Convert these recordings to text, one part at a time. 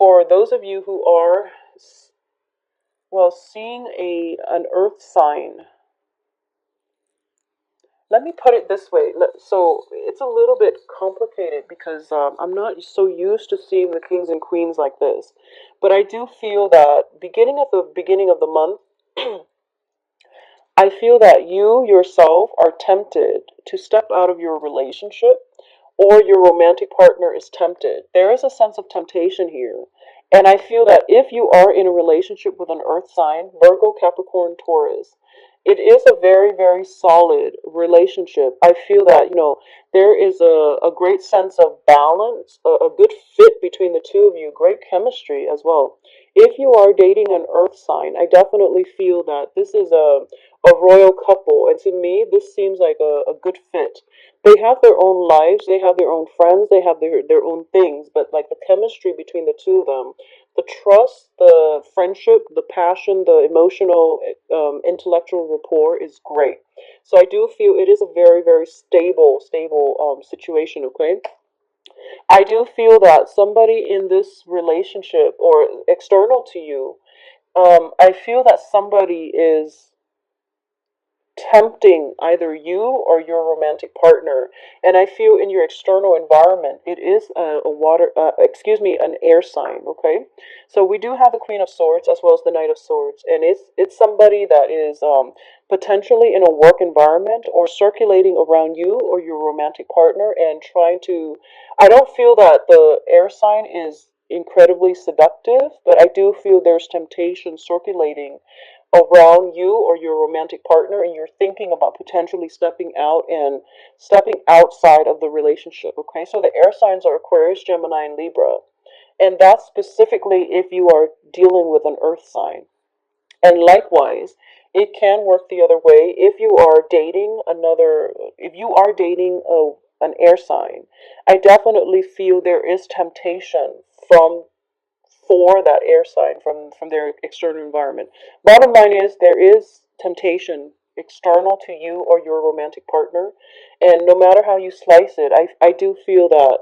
for those of you who are, well, seeing an earth sign, let me put it this way. So it's a little bit complicated because I'm not so used to seeing the kings and queens like this. But I do feel that beginning of the month, I feel that you yourself are tempted to step out of your relationship, or your romantic partner is tempted. There is a sense of temptation here. And I feel that if you are in a relationship with an earth sign, Virgo, Capricorn, Taurus, it is a very, very solid relationship. I feel that, there is a great sense of balance, a good fit between the two of you, great chemistry as well. If you are dating an earth sign, I definitely feel that this is a royal couple. And to me, this seems like a good fit. They have their own lives, they have their own friends, they have their own things, but like the chemistry between the two of them, the trust, the friendship, the passion, the emotional, intellectual rapport is great. So I do feel it is a very, very stable situation, okay? I do feel that somebody in this relationship or external to you, I feel that somebody is tempting either you or your romantic partner. And I feel in your external environment, it is an air sign, okay? So we do have the Queen of Swords as well as the Knight of Swords. And it's somebody that is potentially in a work environment or circulating around you or your romantic partner and trying to, I don't feel that the air sign is incredibly seductive, but I do feel there's temptation circulating around you or your romantic partner, and you're thinking about potentially stepping out and stepping outside of the relationship. Okay, so the air signs are Aquarius, Gemini, and Libra, and that's specifically if you are dealing with an earth sign. And likewise, it can work the other way if you are dating an air sign. I definitely feel there is temptation from for that air sign from their external environment. Bottom line is there is temptation external to you or your romantic partner, and no matter how you slice it, I do feel that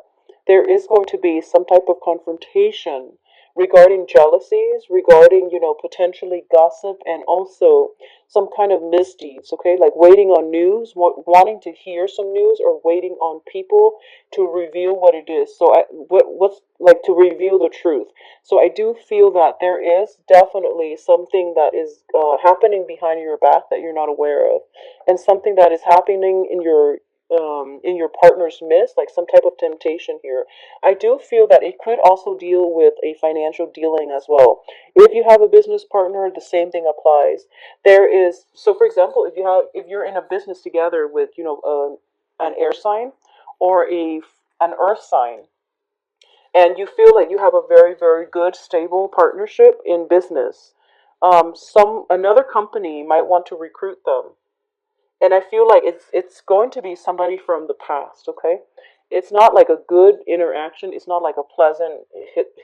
there is going to be some type of confrontation regarding jealousies, regarding, potentially gossip, and also some kind of misdeeds, okay? Like waiting on news, wanting to hear some news, or waiting on people to reveal what it is. So what's like to reveal the truth. So I do feel that there is definitely something that is happening behind your back that you're not aware of, and something that is happening in your partner's midst, like some type of temptation here. I do feel that it could also deal with a financial dealing as well. If you have a business partner, the same thing applies. There is, so for example, if you're in a business together with an air sign or an earth sign, and you feel like you have a very, very good stable partnership in business, some another company might want to recruit them, and I feel like it's going to be somebody from the past. Okay, it's not like a good interaction, it's not like a pleasant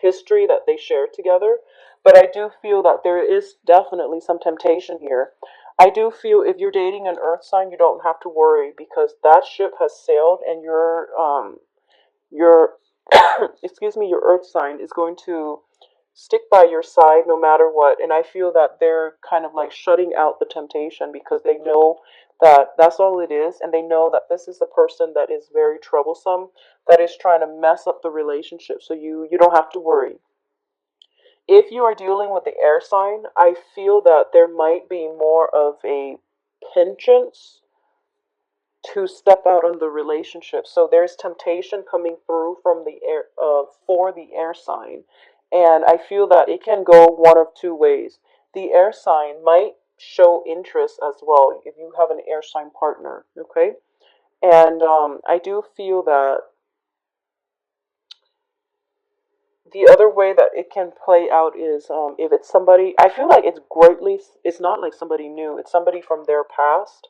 history that they share together, but I do feel that there is definitely some temptation here. I do feel if you're dating an earth sign, you don't have to worry because that ship has sailed, and your excuse me, your earth sign is going to stick by your side no matter what. And I feel that they're kind of like shutting out the temptation because they know that that's all it is, and they know that this is a person that is very troublesome, that is trying to mess up the relationship. So you don't have to worry. If you are dealing with the air sign, I feel that there might be more of a penchant to step out on the relationship. So there's temptation coming through from the air for the air sign. And I feel that it can go one of two ways. The air sign might show interest as well if you have an air sign partner, okay? And I do feel that the other way that it can play out is if it's somebody, I feel like it's not like somebody new, it's somebody from their past,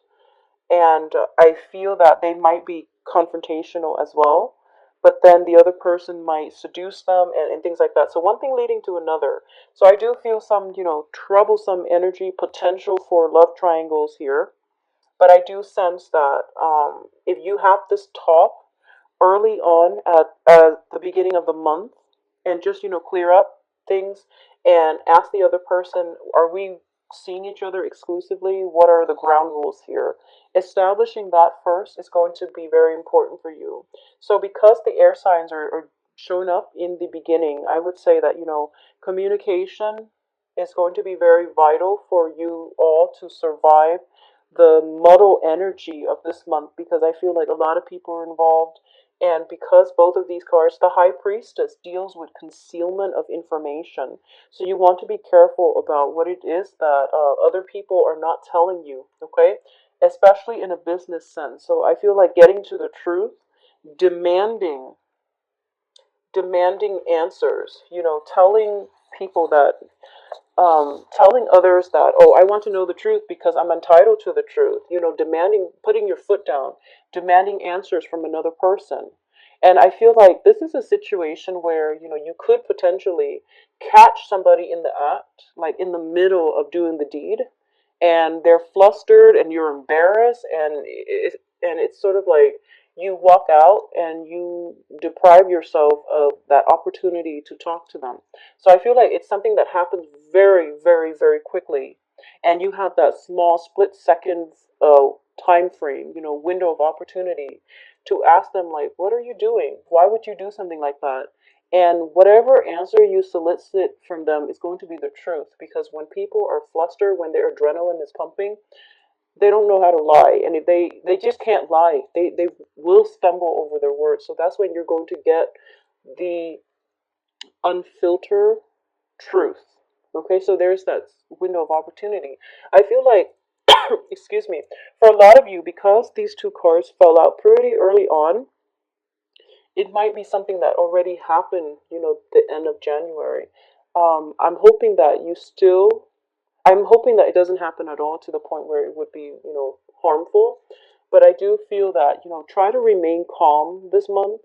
and I feel that they might be confrontational as well, but then the other person might seduce them, and things like that. So one thing leading to another. So I do feel some, troublesome energy potential for love triangles here, but I do sense that if you have this talk early on at the beginning of the month and just, clear up, things and ask the other person, are we seeing each other exclusively? What are the ground rules here? Establishing that first is going to be very important for you. So, because the air signs are showing up in the beginning, I would say that, communication is going to be very vital for you all to survive the muddle energy of this month, because I feel like a lot of people are involved. And because both of these cards, the High Priestess deals with concealment of information. So you want to be careful about what it is that other people are not telling you, okay? Especially in a business sense. So I feel like getting to the truth, demanding, demanding answers, telling people that telling others that, oh, I want to know the truth because I'm entitled to the truth, demanding, putting your foot down, demanding answers from another person. And I feel like this is a situation where, you could potentially catch somebody in the act, like in the middle of doing the deed, and they're flustered and you're embarrassed, and it's sort of like you walk out and you deprive yourself of that opportunity to talk to them. So I feel like it's something that happens very, very, very quickly, and you have that small split second time frame, window of opportunity to ask them, like, what are you doing? Why would you do something like that? And whatever answer you solicit from them is going to be the truth, because when people are flustered, when their adrenaline is pumping, they don't know how to lie, and if they just can't lie. They will stumble over their words. So that's when you're going to get the unfiltered truth. Okay, so there's that window of opportunity. I feel like, excuse me, for a lot of you, because these two cards fell out pretty early on, it might be something that already happened, the end of January. I'm hoping that you still, I'm hoping that it doesn't happen at all to the point where it would be, harmful. But I do feel that, try to remain calm this month.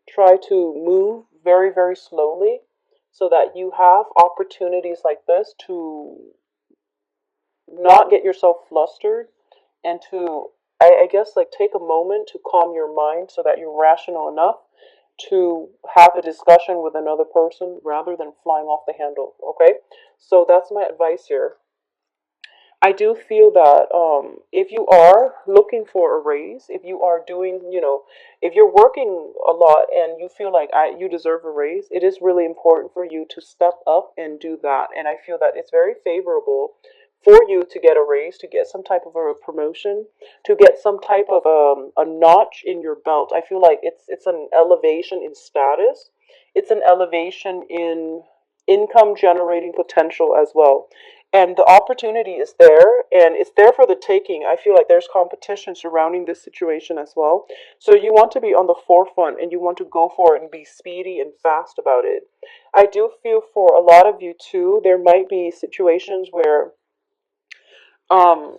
Try to move very, very slowly so that you have opportunities like this to not get yourself flustered, and to, I guess, like take a moment to calm your mind so that you're rational enough to have a discussion with another person rather than flying off the handle. Okay, so that's my advice here. I do feel that if you are looking for a raise, if you are doing, if you're working a lot and you feel like you deserve a raise, it is really important for you to step up and do that. And I feel that it's very favorable for you to get a raise, to get some type of a promotion, to get some type of a notch in your belt. I feel like it's an elevation in status. It's an elevation in income generating potential as well, and the opportunity is there, and it's there for the taking. I feel like there's competition surrounding this situation as well, so you want to be on the forefront and you want to go for it and be speedy and fast about it. I do feel for a lot of you too, there might be situations where um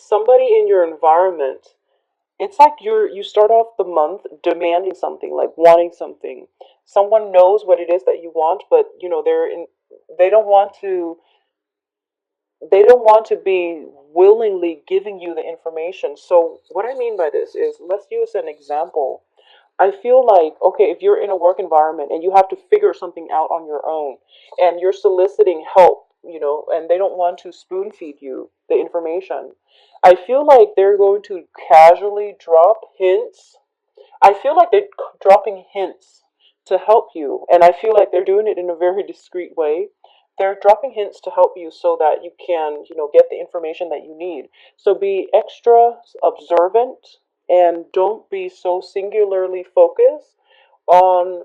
somebody in your environment, it's like you start off the month demanding something, like wanting something. Someone knows what it is that you want, but they don't want to, they don't want to be willingly giving you the information. So what I mean by this is, let's use an example. I feel like, okay, if you're in a work environment and you have to figure something out on your own and you're soliciting help, and they don't want to spoon feed you the information, I feel like they're going to casually drop hints. I feel like they're dropping hints to help you, and I feel like they're doing it in a very discreet way. They're dropping hints to help you so that you can, get the information that you need. So be extra observant and don't be so singularly focused on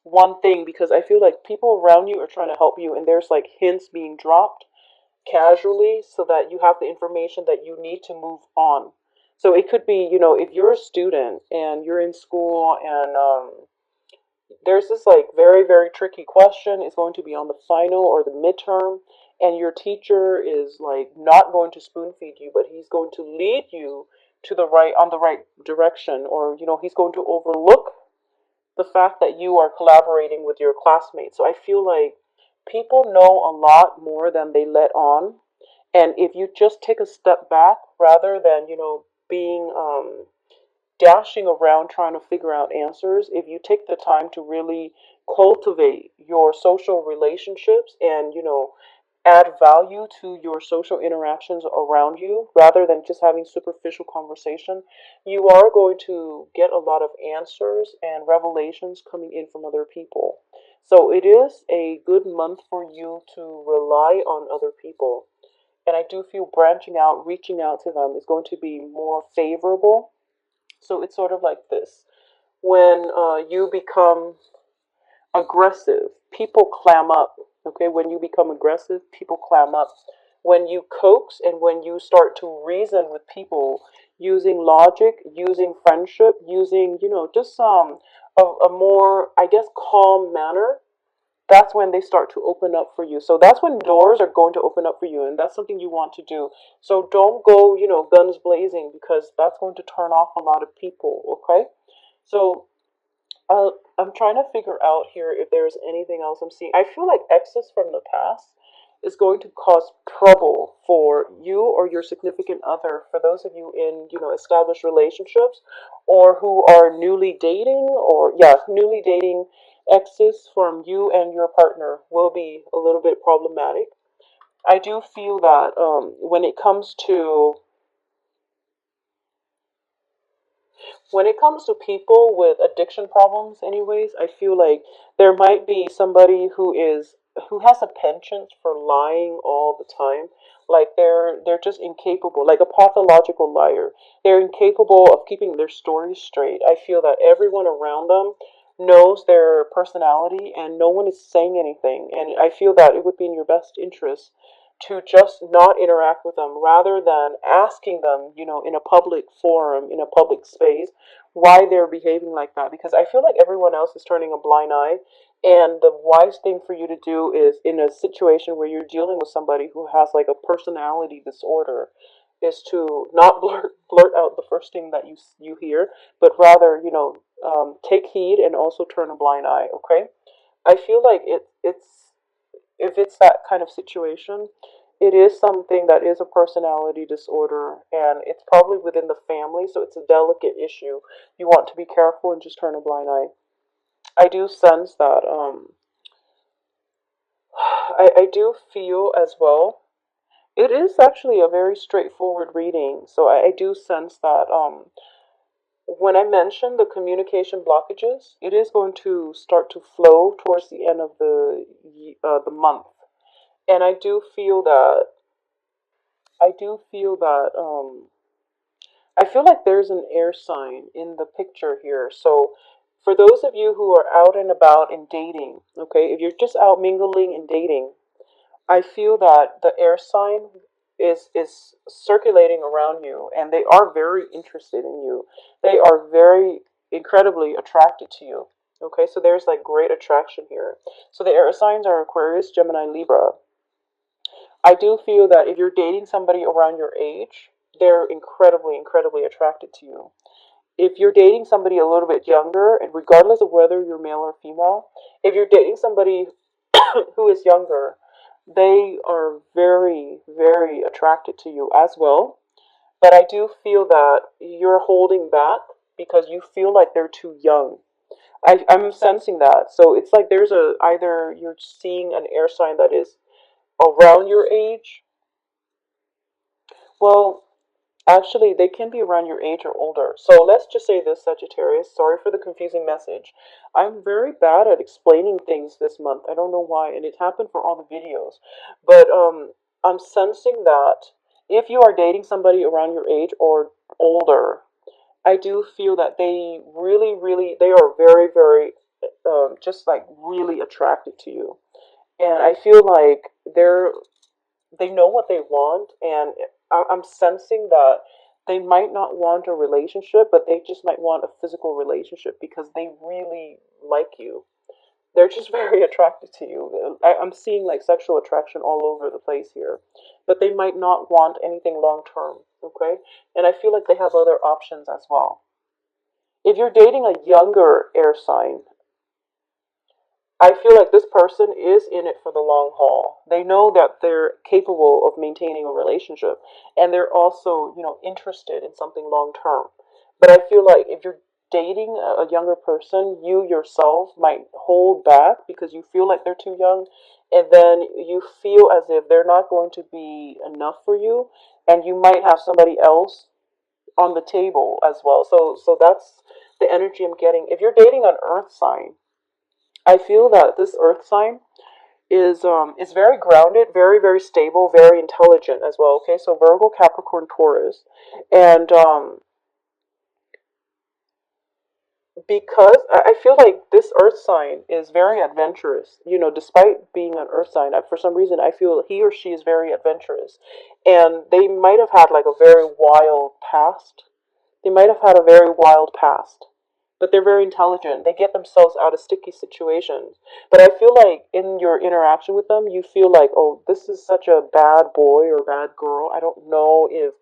one thing, because I feel like people around you are trying to help you, and there's like hints being dropped casually so that you have the information that you need to move on. So it could be, if you're a student and you're in school and there's this like very, very tricky question, it's going to be on the final or the midterm, and your teacher is like not going to spoon feed you, but he's going to lead you to the right, on the right direction, or he's going to overlook the fact that you are collaborating with your classmates. So I feel like people know a lot more than they let on. And if you just take a step back rather than, being dashing around trying to figure out answers, if you take the time to really cultivate your social relationships and, add value to your social interactions around you rather than just having superficial conversation, you are going to get a lot of answers and revelations coming in from other people. So it is a good month for you to rely on other people. And I do feel branching out, reaching out to them is going to be more favorable. So it's sort of like this. When you become aggressive, people clam up. Okay, when you become aggressive, people clam up. When you coax and when you start to reason with people using logic, using friendship, using, just a more, I guess, calm manner, that's when they start to open up for you. So that's when doors are going to open up for you, and that's something you want to do. So don't go, guns blazing, because that's going to turn off a lot of people, okay? So I'm trying to figure out here if there's anything else I'm seeing. I feel like exes from the past is going to cause trouble for you or your significant other. For those of you in, established relationships or who are newly dating, or yeah, newly dating, exes from you and your partner will be a little bit problematic. I do feel that when it comes to people with addiction problems, anyways, I feel like there might be somebody who has a penchant for lying all the time. Like they're just incapable, like a pathological liar. They're incapable of keeping their story straight. I feel that everyone around them knows their personality and no one is saying anything. And I feel that it would be in your best interest to just not interact with them rather than asking them, in a public forum, in a public space, why they're behaving like that. Because I feel like everyone else is turning a blind eye. And the wise thing for you to do is, in a situation where you're dealing with somebody who has like a personality disorder, is to not blurt out the first thing that you hear, but rather, take heed and also turn a blind eye. Okay, I feel like it's if it's that kind of situation, it is something that is a personality disorder and it's probably within the family, so it's a delicate issue. You want to be careful and just turn a blind eye. I do sense that, I do feel as well. It is actually a very straightforward reading, so I do sense that, when I mention the communication blockages, it is going to start to flow towards the end of the month, and I feel like there's an air sign in the picture here. So, for those of you who are out and about and dating, okay, if you're just out mingling and dating, I feel that the air sign is circulating around you, and they are very interested in you. They are very incredibly attracted to you. Okay, so there's like great attraction here. So the air signs are Aquarius, Gemini, Libra. I do feel that if you're dating somebody around your age, they're incredibly, incredibly attracted to you. If you're dating somebody a little bit younger, and regardless of whether you're male or female, if you're dating somebody who is younger, they are very, very attracted to you as well. But I do feel that you're holding back because you feel like they're too young. I'm sensing that. So it's like there's either you're seeing an air sign that is around your age. Well, actually, they can be around your age or older. So let's just say this, Sagittarius. Sorry for the confusing message. I'm very bad at explaining things this month. I don't know why, and it happened for all the videos. But I'm sensing that if you are dating somebody around your age or older, I do feel that they really, really, they are very, very, just like really attracted to you. And I feel like they know what they want, and I'm sensing that they might not want a relationship, but they just might want a physical relationship because they really like you. They're just very attracted to you. I'm seeing like sexual attraction all over the place here, but they might not want anything long term. Okay, and I feel like they have other options as well. If you're dating a younger air sign, I feel like this person is in it for the long haul. They know that they're capable of maintaining a relationship, and they're also, interested in something long term. But I feel like if you're dating a younger person, you yourself might hold back because you feel like they're too young, and then you feel as if they're not going to be enough for you, and you might have somebody else on the table as well. So that's the energy I'm getting. If you're dating an earth sign, I feel that this earth sign is very grounded, very very stable, very intelligent as well. Okay, so Virgo, Capricorn, Taurus, and because I feel like this earth sign is very adventurous. Despite being an earth sign, for some reason I feel he or she is very adventurous, and they might have had like a very wild past. They might have had a very wild past, but they're very intelligent. They get themselves out of sticky situations. But I feel like in your interaction with them, you feel like, oh, this is such a bad boy or bad girl. I don't know if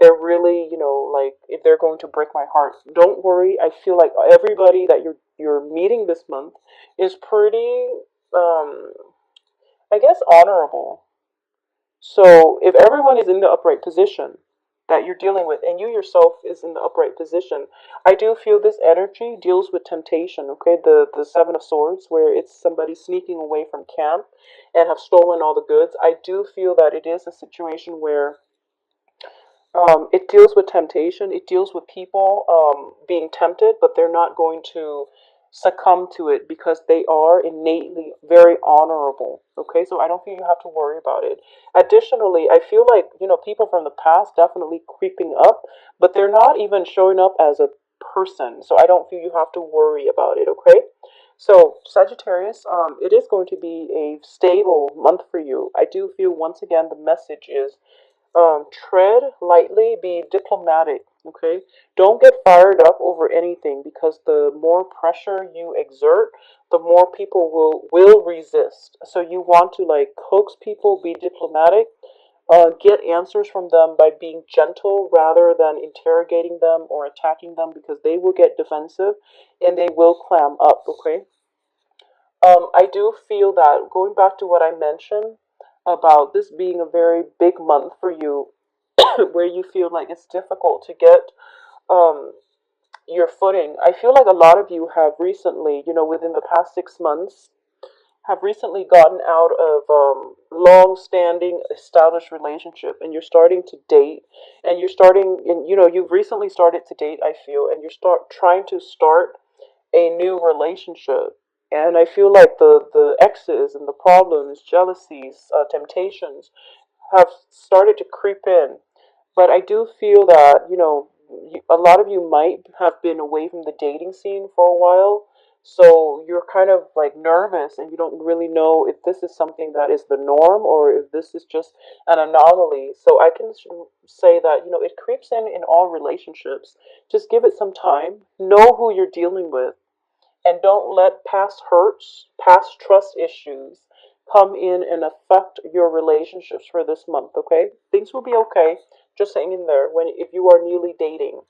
they're really, like if they're going to break my heart. Don't worry. I feel like everybody that you're meeting this month is pretty, um, I guess, honorable. So if everyone is in the upright position that you're dealing with, and you yourself is in the upright position, I do feel this energy deals with temptation. Okay, the Seven of Swords, where it's somebody sneaking away from camp and have stolen all the goods. I do feel that it is a situation where it deals with temptation. It deals with people being tempted, but they're not going to succumb to it because they are innately very honorable. Okay, so I don't think you have to worry about it. Additionally, I feel like, people from the past definitely creeping up, but they're not even showing up as a person. So I don't feel you have to worry about it. Okay. So, Sagittarius, it is going to be a stable month for you. I do feel once again the message is tread lightly, be diplomatic, okay? Don't get fired up over anything because the more pressure you exert, the more people will resist. So you want to like coax people, be diplomatic, get answers from them by being gentle rather than interrogating them or attacking them because they will get defensive and they will clam up, okay? I do feel that going back to what I mentioned about this being a very big month for you, where you feel like it's difficult to get um, your footing. I feel like a lot of you have recently, within the past 6 months, have recently gotten out of long-standing established relationship, and you're starting to date, and you've recently started to date. I feel, and you're trying to start a new relationship. And I feel like the exes and the problems, jealousies, temptations have started to creep in. But I do feel that, a lot of you might have been away from the dating scene for a while. So you're kind of like nervous and you don't really know if this is something that is the norm or if this is just an anomaly. So I can say that, it creeps in all relationships. Just give it some time. Know who you're dealing with, and don't let past hurts, past trust issues come in and affect your relationships for this month, okay? Things will be okay. Just hang in there if you are newly dating.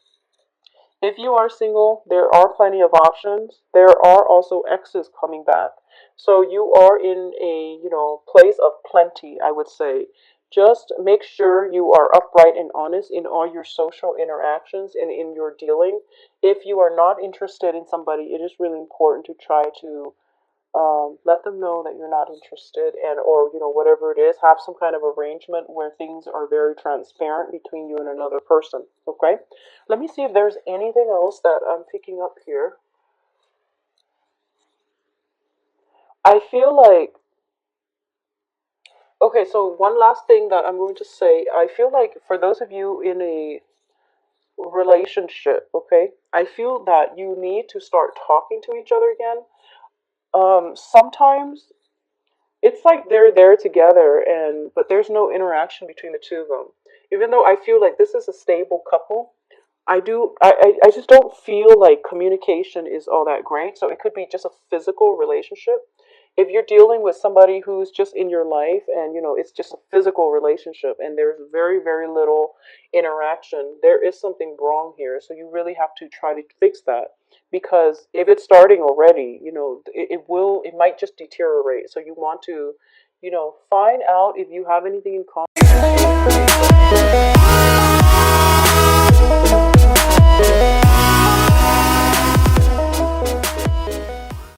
If you are single, there are plenty of options. There are also exes coming back. So you are in a, place of plenty, I would say. Just make sure you are upright and honest in all your social interactions and in your dealing. If you are not interested in somebody, it is really important to try to let them know that you're not interested, and or whatever it is, have some kind of arrangement where things are very transparent between you and another person. Okay, let me see if there's anything else that I'm picking up here. I feel like, okay, so one last thing that I'm going to say, I feel like for those of you in a relationship, okay, I feel that you need to start talking to each other again. Sometimes it's like they're there together, and but there's no interaction between the two of them. Even though I feel like this is a stable couple, I just don't feel like communication is all that great. So it could be just a physical relationship. If you're dealing with somebody who's just in your life and it's just a physical relationship and there's very very little interaction, there is something wrong here. So you really have to try to fix that, because if it's starting already, it might just deteriorate. So you want to find out if you have anything in common.